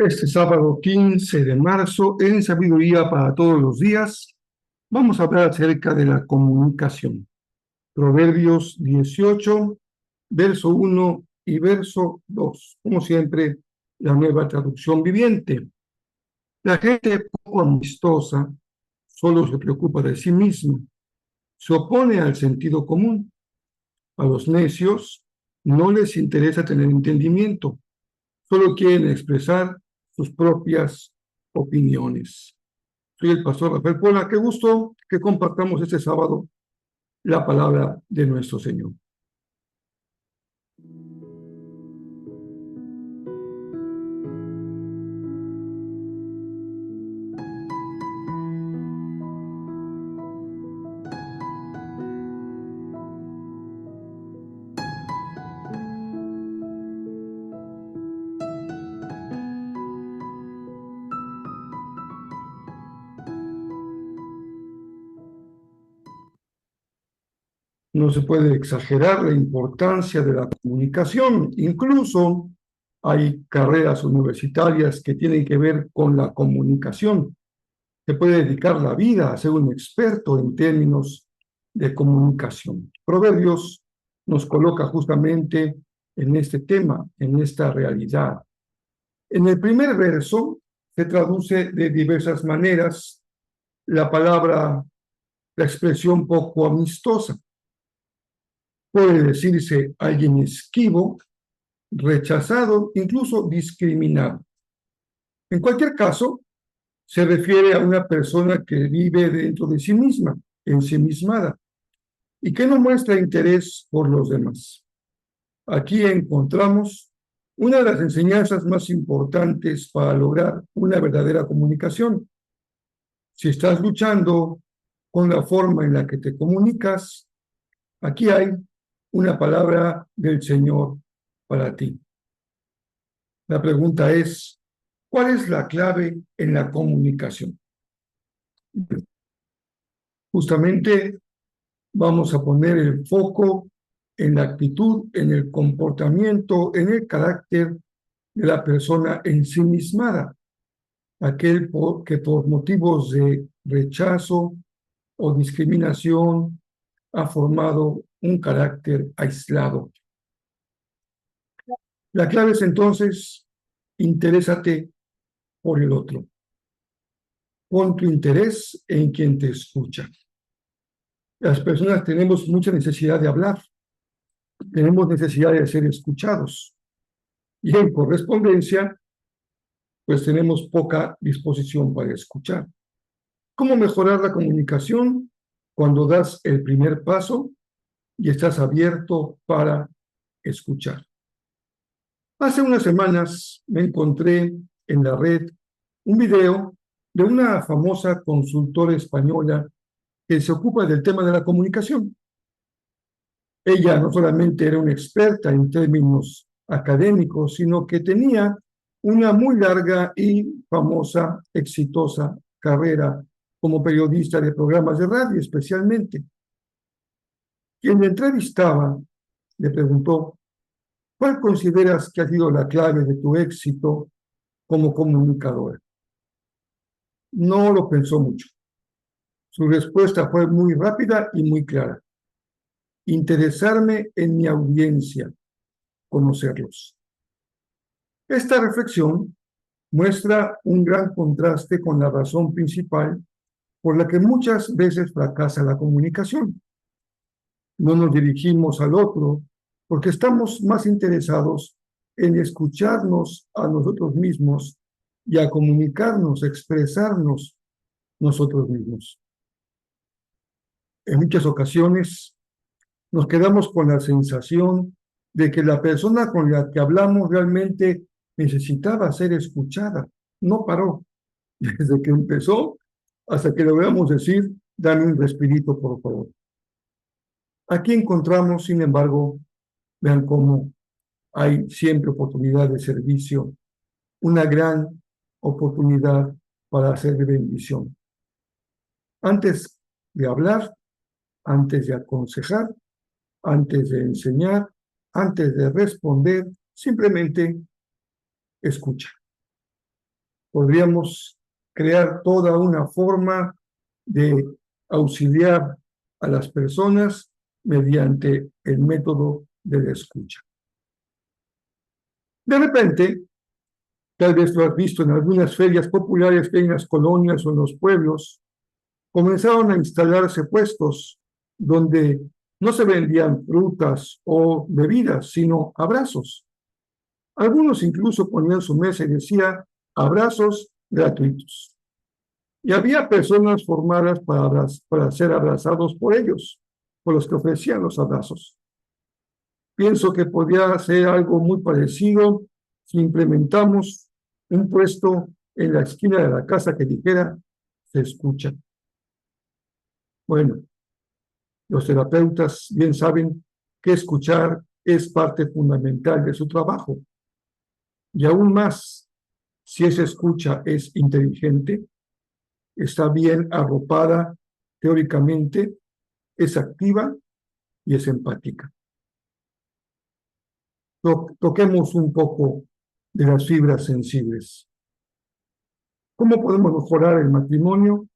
Este sábado 15 de marzo, en Sabiduría para todos los días, vamos a hablar acerca de la comunicación. Proverbios 18, verso 1 y verso 2. Como siempre, la nueva traducción viviente. La gente poco amistosa solo se preocupa de sí misma, se opone al sentido común. A los necios no les interesa tener entendimiento, solo quieren expresar sus propias opiniones. Soy el pastor Rafael Pola. Qué gusto que compartamos este sábado la palabra de nuestro Señor. No se puede exagerar la importancia de la comunicación. Incluso hay carreras universitarias que tienen que ver con la comunicación. Se puede dedicar la vida a ser un experto en términos de comunicación. Proverbios nos coloca justamente en este tema, en esta realidad. En el primer verso se traduce de diversas maneras la expresión poco amistosa. Puede decirse alguien esquivo, rechazado, incluso discriminado. En cualquier caso, se refiere a una persona que vive dentro de sí misma, ensimismada, y que no muestra interés por los demás. Aquí encontramos una de las enseñanzas más importantes para lograr una verdadera comunicación. Si estás luchando con la forma en la que te comunicas, aquí hay una palabra del Señor para ti. La pregunta es, ¿cuál es la clave en la comunicación? Justamente vamos a poner el foco en la actitud, en el comportamiento, en el carácter de la persona ensimismada, que por motivos de rechazo o discriminación ha formado un carácter aislado. La clave es entonces, interésate por el otro. Pon tu interés en quien te escucha. Las personas tenemos mucha necesidad de hablar, tenemos necesidad de ser escuchados y en correspondencia, pues tenemos poca disposición para escuchar. ¿Cómo mejorar la comunicación? Cuando das el primer paso y estás abierto para escuchar. Hace unas semanas me encontré en la red un video de una famosa consultora española que se ocupa del tema de la comunicación. Ella no solamente era una experta en términos académicos, sino que tenía una muy larga y famosa, exitosa carrera como periodista de programas de radio, especialmente. Quien le entrevistaba le preguntó, ¿cuál consideras que ha sido la clave de tu éxito como comunicadora? No lo pensó mucho. Su respuesta fue muy rápida y muy clara. Interesarme en mi audiencia, conocerlos. Esta reflexión muestra un gran contraste con la razón principal por la que muchas veces fracasa la comunicación. No nos dirigimos al otro porque estamos más interesados en escucharnos a nosotros mismos y a comunicarnos, expresarnos nosotros mismos. En muchas ocasiones nos quedamos con la sensación de que la persona con la que hablamos realmente necesitaba ser escuchada. No paró desde que empezó hasta que logramos decir, dame un respirito, por favor. Aquí encontramos, sin embargo, vean cómo hay siempre oportunidad de servicio, una gran oportunidad para hacer de bendición. Antes de hablar, antes de aconsejar, antes de enseñar, antes de responder, simplemente escucha. podríamos crear toda una forma de auxiliar a las personas mediante el método de la escucha. De repente, tal vez lo has visto en algunas ferias populares que hay en las colonias o en los pueblos, comenzaron a instalarse puestos donde no se vendían frutas o bebidas, sino abrazos. Algunos incluso ponían su mesa y decía abrazos gratuitos. Y había personas formadas para ser abrazados por ellos, por los que ofrecían los abrazos. Pienso que podría ser algo muy parecido si implementamos un puesto en la esquina de la casa que dijera, se escucha. Bueno, los terapeutas bien saben que escuchar es parte fundamental de su trabajo. Y aún más, si esa escucha es inteligente, está bien arropada teóricamente, es activa y es empática. Toquemos un poco de las fibras sensibles. ¿Cómo podemos mejorar el matrimonio?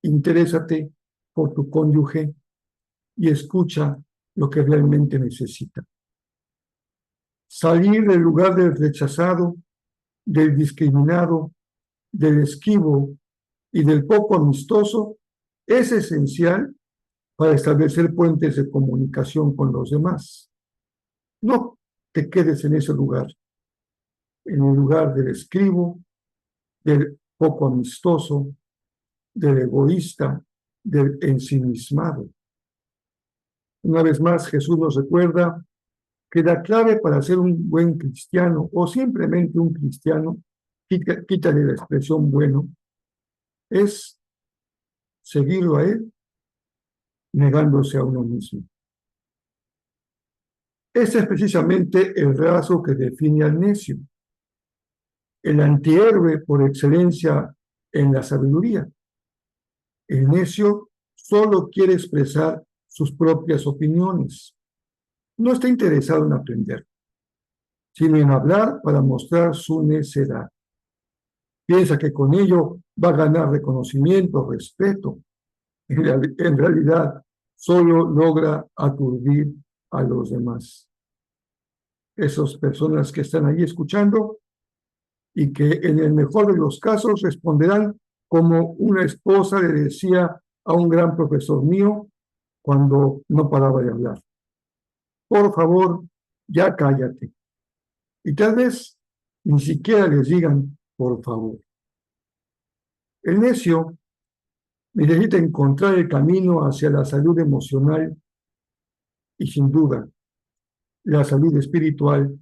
Interésate por tu cónyuge y escucha lo que realmente necesita. Salir del lugar del rechazado, del discriminado, del esquivo y del poco amistoso es esencial para establecer puentes de comunicación con los demás. No te quedes en ese lugar, en el lugar del escribo, del poco amistoso, del egoísta, del ensimismado. Una vez más, Jesús nos recuerda que la clave para ser un buen cristiano o simplemente un cristiano, quítale la expresión bueno, es seguirlo a Él negándose a uno mismo. Ese es precisamente el rasgo que define al necio, el antihéroe por excelencia en la sabiduría. El necio solo quiere expresar sus propias opiniones. No está interesado en aprender, sino en hablar para mostrar su necedad. Piensa que con ello va a ganar reconocimiento, respeto. En realidad, solo logra aturdir a los demás. Esas personas que están ahí escuchando y que en el mejor de los casos responderán como una esposa le decía a un gran profesor mío cuando no paraba de hablar. Por favor, ya cállate. Y tal vez ni siquiera les digan por favor. El necio necesita encontrar el camino hacia la salud emocional y sin duda la salud espiritual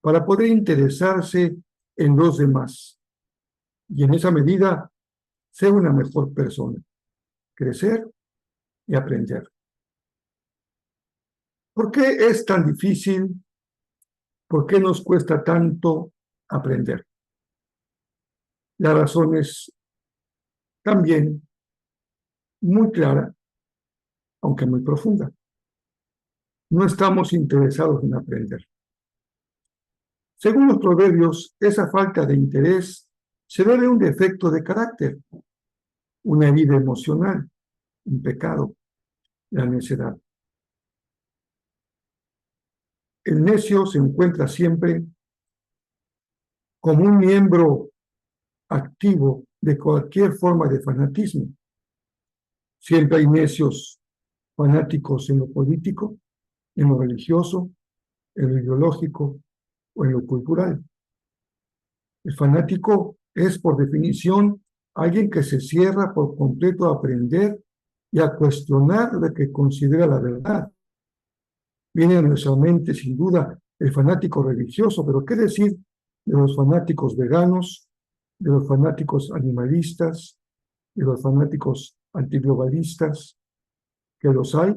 para poder interesarse en los demás y en esa medida ser una mejor persona, crecer y aprender. ¿Por qué es tan difícil? ¿Por qué nos cuesta tanto aprender? La razón es también muy clara, aunque muy profunda. No estamos interesados en aprender. Según los proverbios, esa falta de interés se debe a un defecto de carácter, una herida emocional, un pecado, la necedad. El necio se encuentra siempre como un miembro activo de cualquier forma de fanatismo. Siempre hay necios fanáticos en lo político, en lo religioso, en lo ideológico o en lo cultural. El fanático es, por definición, alguien que se cierra por completo a aprender y a cuestionar lo que considera la verdad. Viene a nuestra mente, sin duda, el fanático religioso, pero ¿qué decir de los fanáticos veganos, de los fanáticos animalistas, de los fanáticos antiglobalistas, que los hay,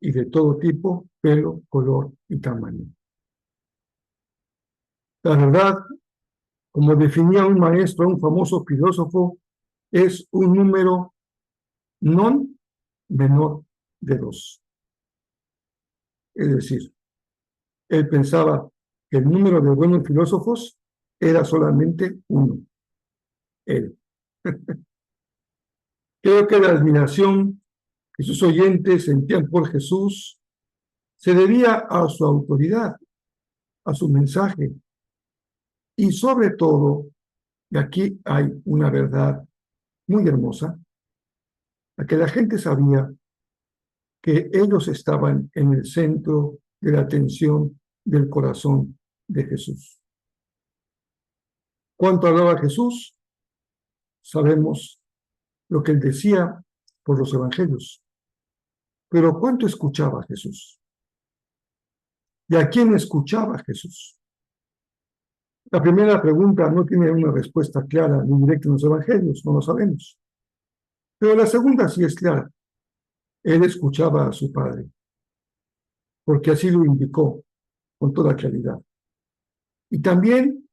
y de todo tipo, pelo, color y tamaño? La verdad, como definía un maestro, un famoso filósofo, es un número non menor de 2. Es decir, él pensaba que el número de buenos filósofos era solamente 1. Él. Creo que la admiración que sus oyentes sentían por Jesús se debía a su autoridad, a su mensaje y sobre todo, y aquí hay una verdad muy hermosa, a que la gente sabía que ellos estaban en el centro de la atención del corazón de Jesús. ¿Cuánto hablaba Jesús? Sabemos lo que él decía por los evangelios, pero ¿cuánto escuchaba Jesús? ¿Y a quién escuchaba Jesús? La primera pregunta no tiene una respuesta clara ni directa en los evangelios, no lo sabemos. Pero la segunda sí es clara. Él escuchaba a su Padre, porque así lo indicó con toda claridad. Y también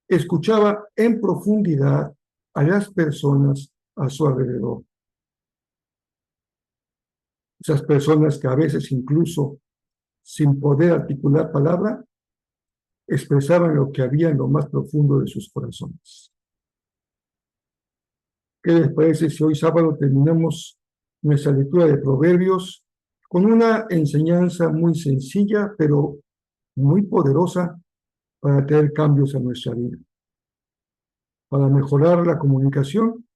escuchaba en profundidad a las personas a su alrededor. Esas personas que a veces incluso sin poder articular palabra, expresaban lo que había en lo más profundo de sus corazones. ¿Qué les parece si hoy sábado terminamos nuestra lectura de Proverbios con una enseñanza muy sencilla, pero muy poderosa para traer cambios a nuestra vida? Para mejorar la comunicación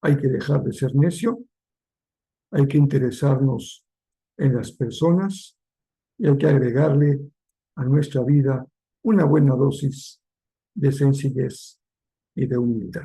hay que dejar de ser necio, hay que interesarnos en las personas y hay que agregarle a nuestra vida una buena dosis de sencillez y de humildad.